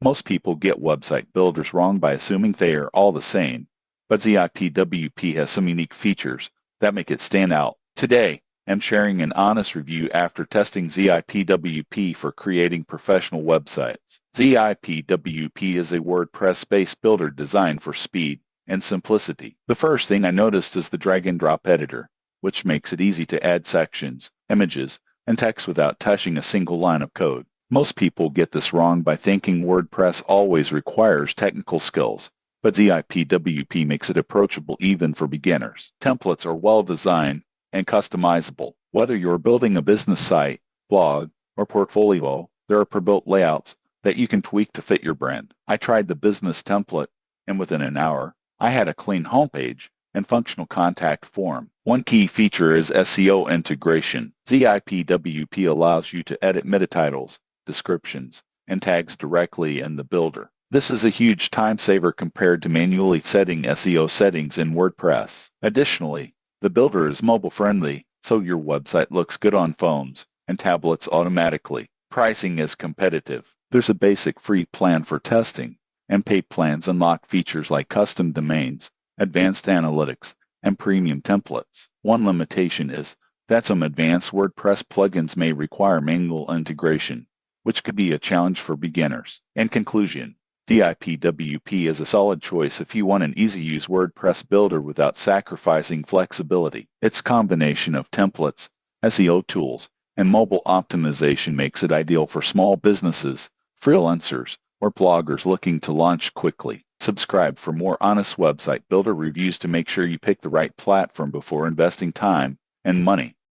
Most people get website builders wrong by assuming they are all the same, but ZIPWP has some unique features that make it stand out. Today, I'm sharing an honest review after testing ZIPWP for creating professional websites. ZIPWP is a WordPress-based builder designed for speed and simplicity. The first thing I noticed is the drag-and-drop editor, which makes it easy to add sections, images, and text without touching a single line of code. Most people get this wrong by thinking WordPress always requires technical skills, but ZIPWP makes it approachable even for beginners. Templates are well designed and customizable. Whether you're building a business site, blog, or portfolio, there are pre-built layouts that you can tweak to fit your brand. I tried the business template, and within an hour, I had a clean homepage and functional contact form. One key feature is SEO integration. ZIPWP allows you to edit meta titles, descriptions, and tags directly in the builder. This is a huge time saver compared to manually setting SEO settings in WordPress. Additionally, the builder is mobile-friendly, so your website looks good on phones and tablets automatically. Pricing is competitive. There's a basic free plan for testing, and paid plans unlock features like custom domains, advanced analytics, and premium templates. One limitation is that some advanced WordPress plugins may require manual integration, which could be a challenge for beginners. In conclusion, ZIPWP is a solid choice if you want an easy-to-use WordPress builder without sacrificing flexibility. Its combination of templates, SEO tools, and mobile optimization makes it ideal for small businesses, freelancers, or bloggers looking to launch quickly. Subscribe for more honest website builder reviews to make sure you pick the right platform before investing time and money.